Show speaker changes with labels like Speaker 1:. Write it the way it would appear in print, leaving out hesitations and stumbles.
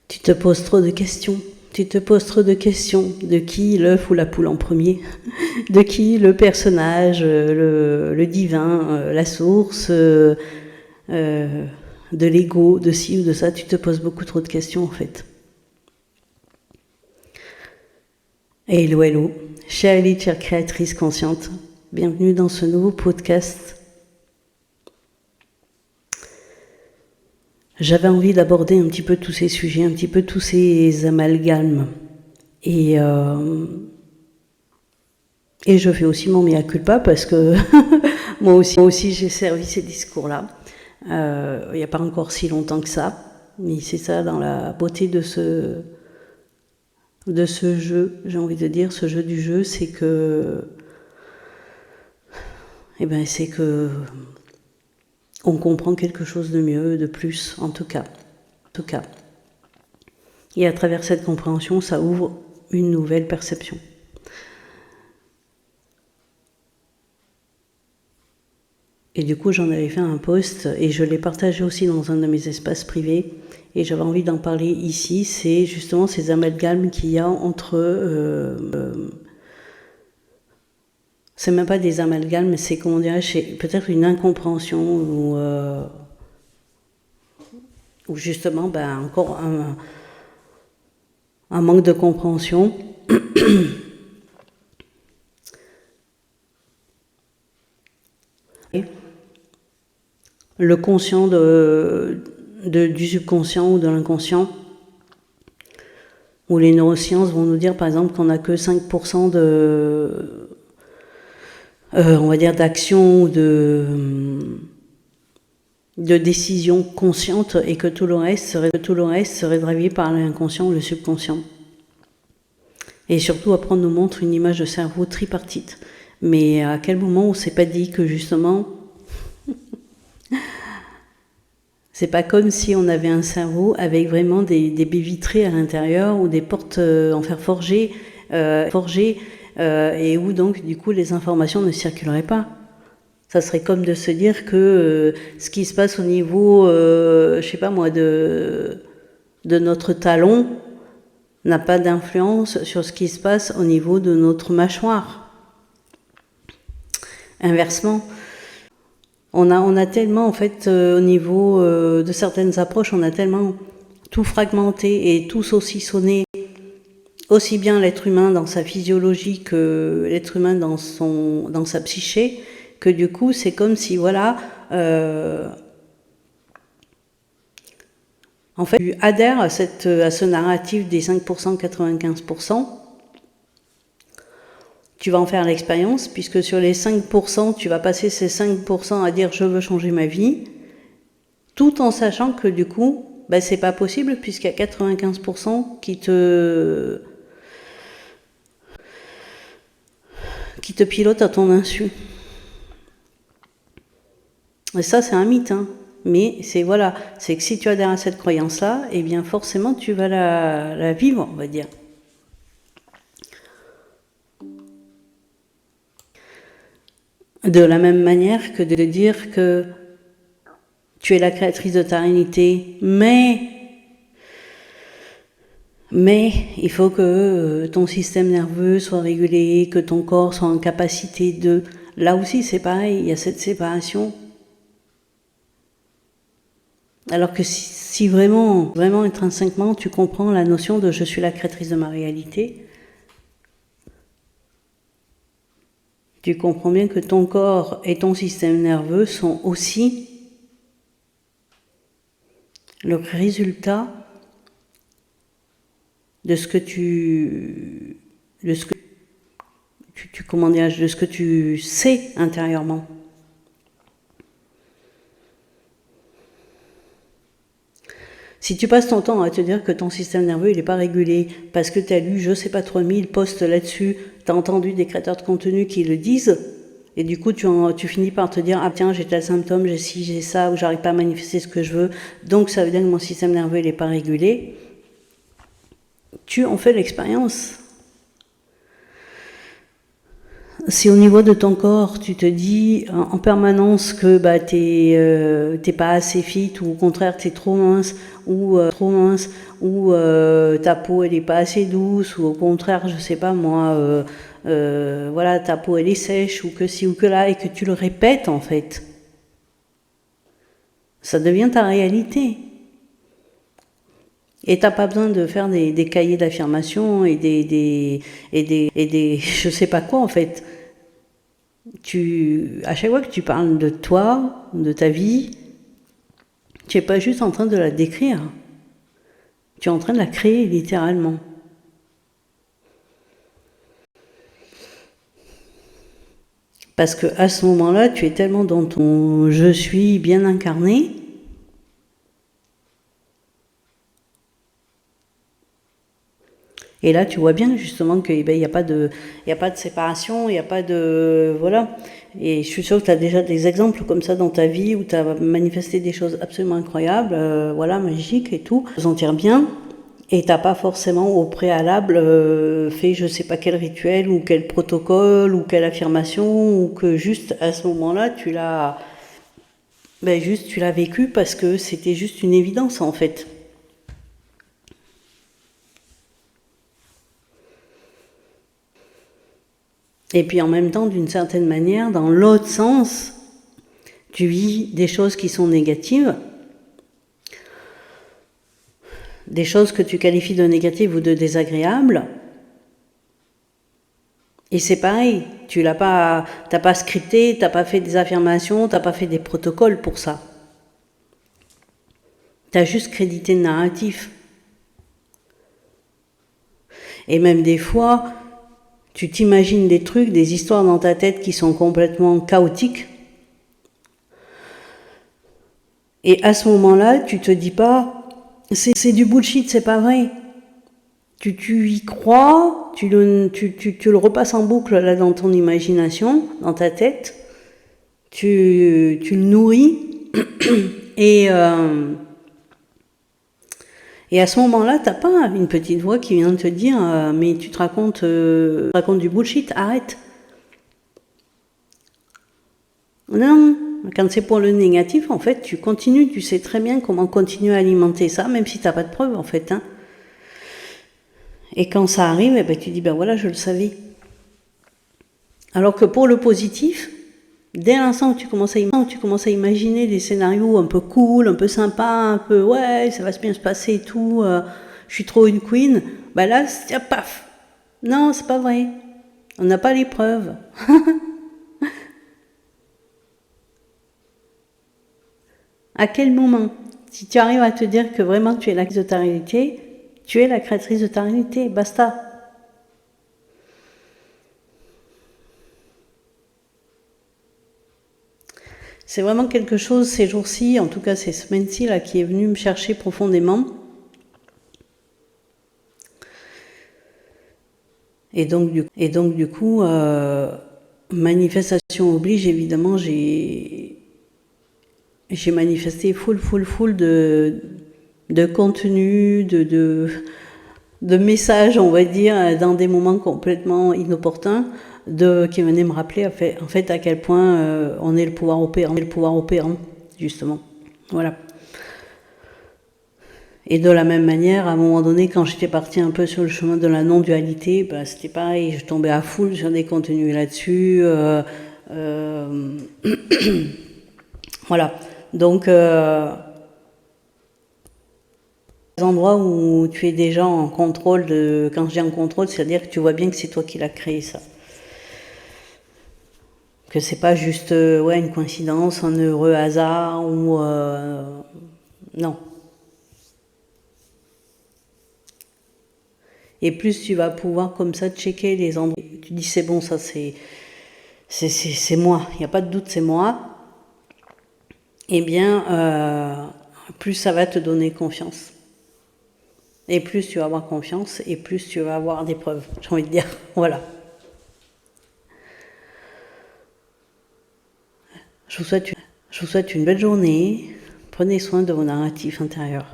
Speaker 1: Tu te poses trop de questions. Tu te poses trop de questions. De qui l'œuf ou la poule en premier? De qui le personnage, le divin, la source, de l'ego, de ci ou de ça? Tu te poses beaucoup trop de questions en fait. Hello, hello, chère élite, chère créatrice consciente. Bienvenue dans ce nouveau podcast. J'avais envie d'aborder un petit peu tous ces sujets, un petit peu tous ces amalgames. Et je fais aussi mon mea culpa parce que moi aussi j'ai servi ces discours-là. Il n'y a pas encore si longtemps que ça. Mais c'est ça, dans la beauté de ce jeu, j'ai envie de dire, ce jeu du jeu, c'est que... c'est que... on comprend quelque chose de mieux, de plus, en tout cas. Et à travers cette compréhension, ça ouvre une nouvelle perception. Et du coup, j'en avais fait un post et je l'ai partagé aussi dans un de mes espaces privés. Et j'avais envie d'en parler ici. C'est justement ces amalgames qu'il y a entre... c'est même pas des amalgames, mais c'est, comment dirais-je, peut-être une incompréhension ou justement, encore un manque de compréhension. Le conscient du subconscient ou de l'inconscient, où les neurosciences vont nous dire par exemple qu'on n'a que 5% on va dire d'action ou de décision consciente et que tout le reste serait drivé par l'inconscient ou le subconscient. Et surtout, après, on nous montre une image de cerveau tripartite. Mais à quel moment on ne s'est pas dit que justement, c'est pas comme si on avait un cerveau avec vraiment des baies vitrées à l'intérieur ou des portes en fer forgé, et où donc du coup les informations ne circuleraient pas. Ça serait comme de se dire que ce qui se passe au niveau, je sais pas moi, de notre talon n'a pas d'influence sur ce qui se passe au niveau de notre mâchoire. Inversement, on a tellement, en fait, au niveau de certaines approches, on a tellement tout fragmenté et tout saucissonné, aussi bien l'être humain dans sa physiologie que l'être humain dans sa psyché, que du coup, c'est comme si, voilà, en fait, tu adhères à ce narratif des 5%, 95%, tu vas en faire l'expérience, puisque sur les 5%, tu vas passer ces 5% à dire « je veux changer ma vie », tout en sachant que du coup, c'est pas possible, puisqu'il y a 95% qui te pilote à ton insu. Et ça, c'est un mythe, hein. Mais c'est que si tu adhères à cette croyance-là, eh bien forcément tu vas la vivre, on va dire. De la même manière que de dire que tu es la créatrice de ta réalité, mais il faut que ton système nerveux soit régulé, que ton corps soit en capacité de... Là aussi c'est pareil, il y a cette séparation. Alors que si vraiment intrinsèquement tu comprends la notion de je suis la créatrice de ma réalité, tu comprends bien que ton corps et ton système nerveux sont aussi le résultat de ce que tu sais intérieurement. Si tu passes ton temps à te dire que ton système nerveux il n'est pas régulé parce que tu as lu je sais pas trop 1000 posts là-dessus, tu as entendu des créateurs de contenu qui le disent, et du coup tu finis par te dire ah tiens j'ai tel symptôme, j'ai ci, j'ai ça, ou j'arrive pas à manifester ce que je veux, donc ça veut dire que mon système nerveux il n'est pas régulé. Tu en fais l'expérience. Si au niveau de ton corps, tu te dis en permanence que bah, t'es pas assez fit, ou au contraire t'es trop mince, ou ta peau elle est pas assez douce, ou au contraire, je sais pas moi, voilà, ta peau elle est sèche, ou que ci ou que là, et que tu le répètes en fait, ça devient ta réalité. Et t'as pas besoin de faire des cahiers d'affirmation et des je sais pas quoi en fait. À chaque fois que tu parles de toi, de ta vie, tu n'es pas juste en train de la décrire, tu es en train de la créer littéralement. Parce que à ce moment-là, tu es tellement dans ton je suis bien incarné. Et là, tu vois bien justement qu'il n'y a pas de séparation, il n'y a pas de... Voilà. Et je suis sûre que tu as déjà des exemples comme ça dans ta vie où tu as manifesté des choses absolument incroyables, voilà, magiques et tout. Te sentir bien. Et t'as pas forcément au préalable fait je sais pas quel rituel ou quel protocole ou quelle affirmation, ou que juste à ce moment-là tu l'as juste tu l'as vécu parce que c'était juste une évidence en fait. Et puis en même temps, d'une certaine manière, dans l'autre sens, tu vis des choses qui sont négatives, des choses que tu qualifies de négatives ou de désagréables. Et c'est pareil, t'as pas scripté, t'as pas fait des affirmations, t'as pas fait des protocoles pour ça. T'as juste crédité le narratif. Et même des fois, tu t'imagines des trucs, des histoires dans ta tête qui sont complètement chaotiques. Et à ce moment-là, tu te dis pas, c'est du bullshit, c'est pas vrai. Tu y crois, tu le repasses en boucle là dans ton imagination, dans ta tête, tu le nourris, et à ce moment-là, t'as pas une petite voix qui vient te dire mais tu te racontes du bullshit, arrête. Non, quand c'est pour le négatif, en fait, tu continues, tu sais très bien comment continuer à alimenter ça, même si t'as pas de preuves, en fait. Hein. Et quand ça arrive, eh ben, tu dis, ben voilà, je le savais. Alors que pour le positif, dès l'instant où tu commences à imaginer des scénarios un peu cool, un peu sympa, un peu ouais, ça va bien se passer et tout, je suis trop une queen, ben là, paf. Non, c'est pas vrai. On n'a pas les preuves. À quel moment? Si tu arrives à te dire que vraiment tu es la créatrice de ta réalité, tu es la créatrice de ta réalité, basta. C'est vraiment quelque chose ces jours-ci, en tout cas ces semaines-ci, là, qui est venu me chercher profondément. Et donc du coup, manifestation oblige, évidemment, j'ai manifesté full de contenu, de messages, on va dire, dans des moments complètement inopportuns, qui venaient me rappeler en fait à quel point on est le pouvoir opérant, justement. Voilà. Et de la même manière, à un moment donné, quand j'étais partie un peu sur le chemin de la non-dualité, bah, c'était pareil, je tombais à full sur des contenus là-dessus. Voilà. Donc, les endroits où tu es déjà en contrôle quand je dis en contrôle, c'est-à-dire que tu vois bien que c'est toi qui l'as créé, ça. Que c'est pas juste une coïncidence, un heureux hasard, ou non. Et plus tu vas pouvoir comme ça checker les endroits, tu dis c'est bon, ça c'est moi, il n'y a pas de doute, c'est moi. Eh bien, plus ça va te donner confiance. Et plus tu vas avoir confiance, et plus tu vas avoir des preuves, j'ai envie de dire. Voilà. Je vous souhaite une belle journée. Prenez soin de vos narratifs intérieurs.